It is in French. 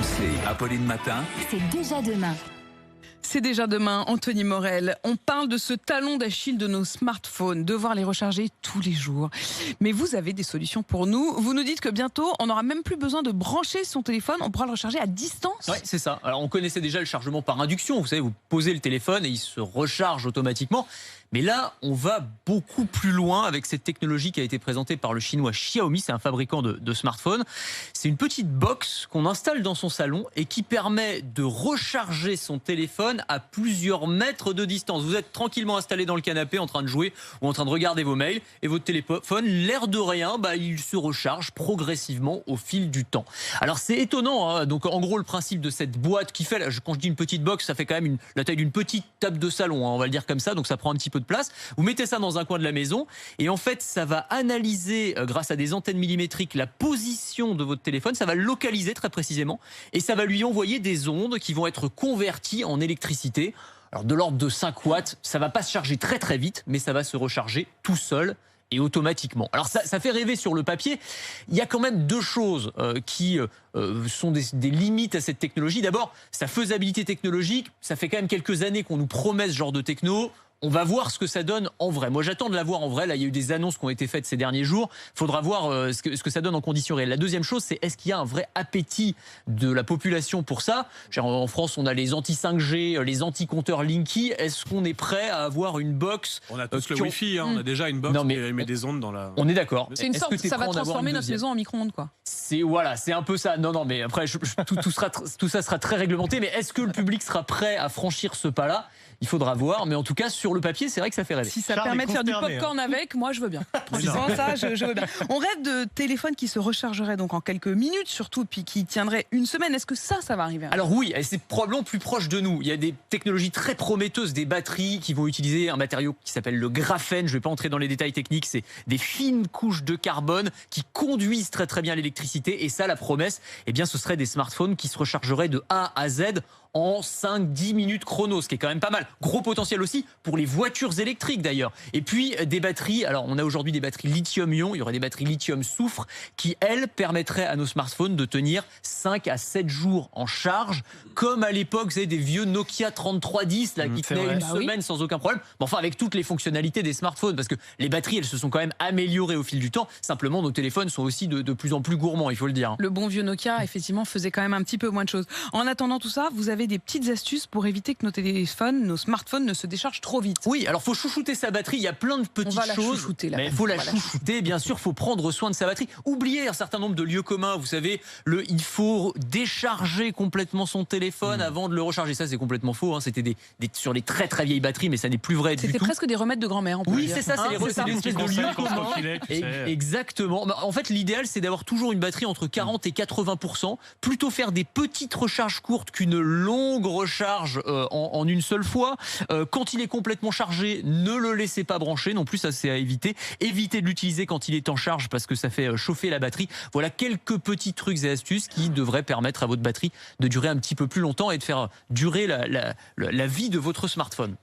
RMC, Apolline Matin. C'est déjà demain. C'est déjà demain, Anthony Morel. On parle de ce talon d'Achille de nos smartphones, devoir les recharger tous les jours. Mais vous avez des solutions pour nous. Vous nous dites que bientôt, on n'aura même plus besoin de brancher son téléphone, on pourra le recharger à distance. Oui, c'est ça. Alors on connaissait déjà le chargement par induction. Vous savez, vous posez le téléphone et il se recharge automatiquement. Mais là, on va beaucoup plus loin avec cette technologie qui a été présentée par le chinois Xiaomi. C'est un fabricant de smartphones. C'est une petite box qu'on installe dans son salon et qui permet de recharger son téléphone à plusieurs mètres de distance. Vous êtes tranquillement installé dans le canapé en train de jouer ou en train de regarder vos mails et votre téléphone, l'air de rien, il se recharge progressivement au fil du temps. Alors c'est étonnant, hein. Donc en gros le principe de cette boîte qui fait, quand je dis une petite box, ça fait quand même la taille d'une petite table de salon, hein, on va le dire comme ça, donc ça prend un petit peu de place. Vous mettez ça dans un coin de la maison et en fait ça va analyser grâce à des antennes millimétriques la position de votre téléphone, ça va le localiser très précisément et ça va lui envoyer des ondes qui vont être converties en électricité. Alors de l'ordre de 5 watts, ça va pas se charger très très vite, mais ça va se recharger tout seul et automatiquement. Alors ça fait rêver sur le papier. Il y a quand même deux choses qui sont des limites à cette technologie. D'abord, sa faisabilité technologique. Ça fait quand même quelques années qu'on nous promet ce genre de techno. On va voir ce que ça donne en vrai. Moi, j'attends de la voir en vrai. Là, il y a eu des annonces qui ont été faites ces derniers jours. Il faudra voir ce que ça donne en conditions réelles. La deuxième chose, c'est est-ce qu'il y a un vrai appétit de la population pour ça? En France, on a les anti-5G, les anti-compteurs Linky. Est-ce qu'on est prêt à avoir une box? On a tous le Wi-Fi, hein. On a déjà une box qui émet des ondes dans la... On est d'accord. C'est une sorte, ça va transformer notre maison en micro-ondes, quoi. C'est un peu ça. Non, mais après, tout ça sera très réglementé. Mais est-ce que le public sera prêt à franchir ce pas-là? Il faudra voir, mais en tout cas, sur le papier, c'est vrai que ça fait rêver. Si ça permet de faire du popcorn avec, moi je veux bien. Franchement, ça, je veux bien. On rêve de téléphones qui se rechargeraient donc en quelques minutes surtout, puis qui tiendraient une semaine. Est-ce que ça va arriver? Alors oui, et c'est probablement plus proche de nous. Il y a des technologies très prometteuses, des batteries qui vont utiliser un matériau qui s'appelle le graphène. Je ne vais pas entrer dans les détails techniques. C'est des fines couches de carbone qui conduisent très très bien l'électricité. Et ça, la promesse, ce serait des smartphones qui se rechargeraient de A à Z en 5-10 minutes chrono, ce qui est quand même pas mal. Gros potentiel aussi pour les voitures électriques d'ailleurs. Et puis des batteries, alors on a aujourd'hui des batteries lithium-ion, il y aurait des batteries lithium-soufre qui, elles, permettraient à nos smartphones de tenir 5 à 7 jours en charge, comme à l'époque, vous savez, des vieux Nokia 3310 là, qui tenaient une semaine sans aucun problème. Mais enfin, avec toutes les fonctionnalités des smartphones, parce que les batteries, elles se sont quand même améliorées au fil du temps. Simplement, nos téléphones sont aussi de plus en plus gourmands, il faut le dire. Le bon vieux Nokia, effectivement, faisait quand même un petit peu moins de choses. En attendant tout ça, vous avez des petites astuces pour éviter que nos téléphones, nos smartphones ne se déchargent trop vite? Oui, alors faut chouchouter sa batterie, il y a plein de petites choses. Mais il faut la chouchouter, bien sûr, il faut prendre soin de sa batterie. Oubliez un certain nombre de lieux communs, vous savez, il faut décharger complètement son téléphone avant de le recharger. Ça, c'est complètement faux, hein. C'était sur les très très vieilles batteries, mais ça n'est plus vrai du tout. C'était presque des remèdes de grand-mère. Oui, c'est ça, c'est des espèces de lieux communs. Exactement. En fait, l'idéal, c'est d'avoir toujours une batterie entre 40 et 80%. Plutôt faire des petites recharges courtes qu'une longue recharge en une seule fois. Quand il est complètement chargé, ne le laissez pas brancher non plus, ça c'est à éviter. Évitez de l'utiliser quand il est en charge parce que ça fait chauffer la batterie. Voilà quelques petits trucs et astuces qui devraient permettre à votre batterie de durer un petit peu plus longtemps et de faire durer la vie de votre smartphone.